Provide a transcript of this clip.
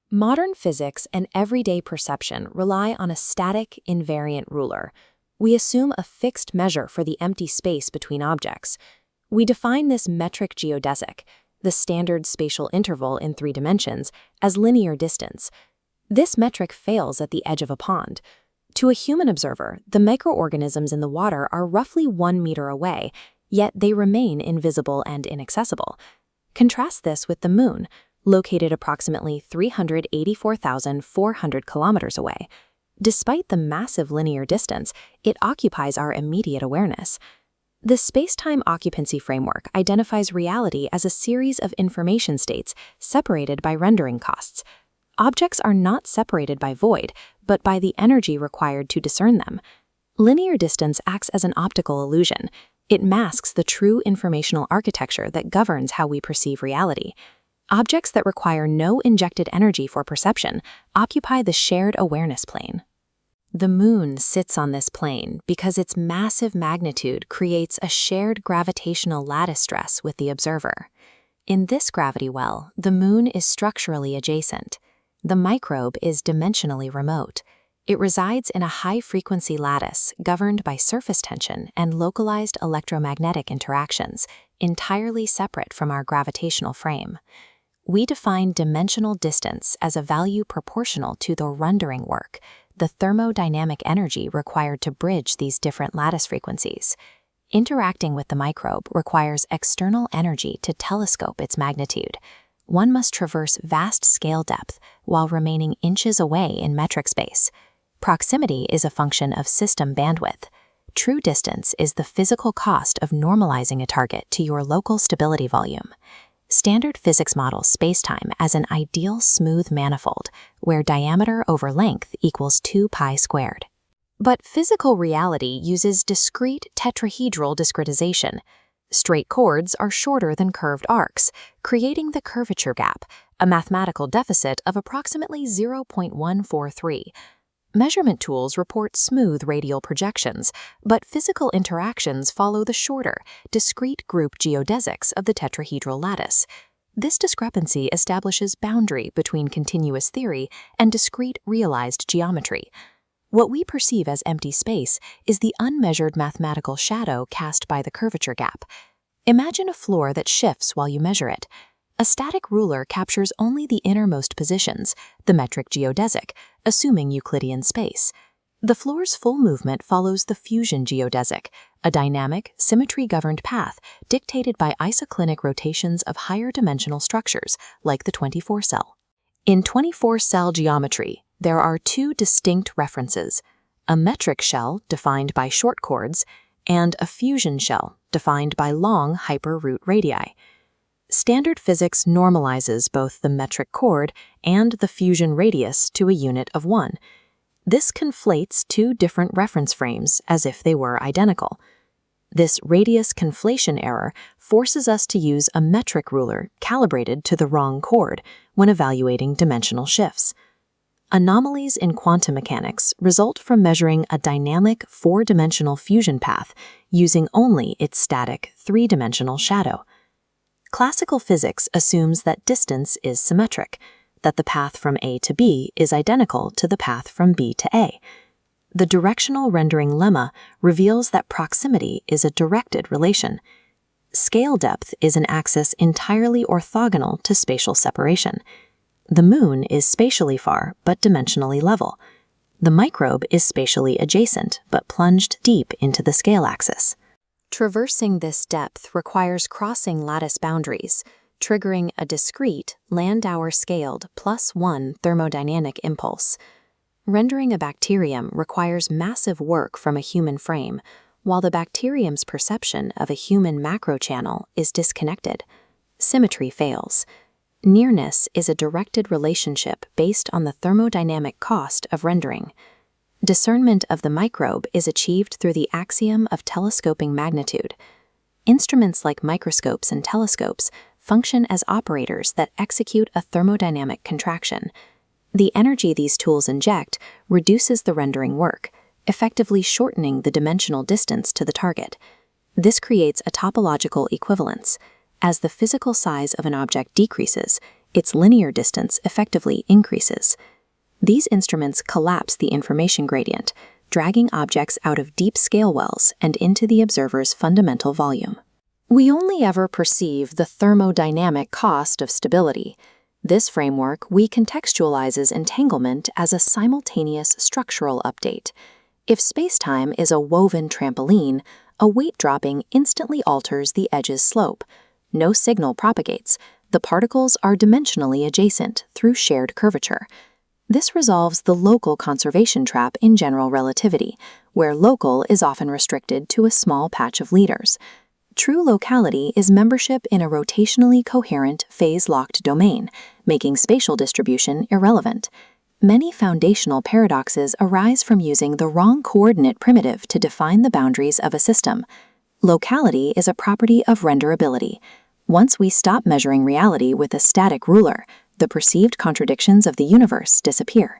Modern physics and everyday perception rely on a static, invariant ruler. We assume a fixed measure for the empty space between objects. We define this metric geodesic, the standard spatial interval in 3 dimensions, as linear distance. This metric fails at the edge of a pond. To a human observer, the microorganisms in the water are roughly 1 meter away, yet they remain invisible and inaccessible. Contrast this with the Moon, located approximately 384,400 kilometers away. Despite the massive linear distance, it occupies our immediate awareness. The space-time occupancy framework identifies reality as a series of information states separated by rendering costs. Objects are not separated by void, but by the energy required to discern them. Linear distance acts as an optical illusion. It masks the true informational architecture that governs how we perceive reality. Objects that require no injected energy for perception occupy the shared awareness plane. The Moon sits on this plane because its massive magnitude creates a shared gravitational lattice stress with the observer. In this gravity well, the Moon is structurally adjacent. The microbe is dimensionally remote. It resides in a high-frequency lattice governed by surface tension and localized electromagnetic interactions, entirely separate from our gravitational frame. We define dimensional distance as a value proportional to the rendering work, the thermodynamic energy required to bridge these different lattice frequencies. Interacting with the microbe requires external energy to telescope its magnitude. One must traverse vast scale depth while remaining inches away in metric space. Proximity is a function of system bandwidth. True distance is the physical cost of normalizing a target to your local stability volume. Standard physics models spacetime as an ideal smooth manifold, where diameter over length equals 2 pi squared. But physical reality uses discrete tetrahedral discretization. Straight chords are shorter than curved arcs, creating the curvature gap, a mathematical deficit of approximately 0.143. Measurement tools report smooth radial projections, but physical interactions follow the shorter, discrete group geodesics of the tetrahedral lattice. This discrepancy establishes boundary between continuous theory and discrete realized geometry. What we perceive as empty space is the unmeasured mathematical shadow cast by the curvature gap. Imagine a floor that shifts while you measure it. A static ruler captures only the innermost positions, the metric geodesic, assuming Euclidean space. The floor's full movement follows the fusion geodesic, a dynamic, symmetry-governed path dictated by isoclinic rotations of higher dimensional structures, like the 24-cell. In 24-cell geometry, there are 2 distinct references: a metric shell defined by short chords and a fusion shell defined by long hyperroot radii. Standard physics normalizes both the metric chord and the fusion radius to a unit of 1. This conflates 2 different reference frames as if they were identical. This radius conflation error forces us to use a metric ruler calibrated to the wrong chord when evaluating dimensional shifts. Anomalies in quantum mechanics result from measuring a dynamic 4-dimensional fusion path using only its static 3-dimensional shadow. Classical physics assumes that distance is symmetric, that the path from A to B is identical to the path from B to A. The directional rendering lemma reveals that proximity is a directed relation. Scale depth is an axis entirely orthogonal to spatial separation. The Moon is spatially far but dimensionally level. The microbe is spatially adjacent but plunged deep into the scale axis. Traversing this depth requires crossing lattice boundaries, triggering a discrete, Landauer-scaled +1 thermodynamic impulse. Rendering a bacterium requires massive work from a human frame, while the bacterium's perception of a human macrochannel is disconnected. Symmetry fails. Nearness is a directed relationship based on the thermodynamic cost of rendering. Discernment of the microbe is achieved through the axiom of telescoping magnitude. Instruments like microscopes and telescopes function as operators that execute a thermodynamic contraction. The energy these tools inject reduces the rendering work, effectively shortening the dimensional distance to the target. This creates a topological equivalence. As the physical size of an object decreases, its linear distance effectively increases. These instruments collapse the information gradient, dragging objects out of deep scale wells and into the observer's fundamental volume. We only ever perceive the thermodynamic cost of stability. This framework recontextualizes entanglement as a simultaneous structural update. If spacetime is a woven trampoline, a weight dropping instantly alters the edge's slope. No signal propagates. The particles are dimensionally adjacent through shared curvature. This resolves the local conservation trap in general relativity, where local is often restricted to a small patch of liters. True locality is membership in a rotationally coherent, phase-locked domain, making spatial distribution irrelevant. Many foundational paradoxes arise from using the wrong coordinate primitive to define the boundaries of a system. Locality is a property of renderability. Once we stop measuring reality with a static ruler, the perceived contradictions of the universe disappear.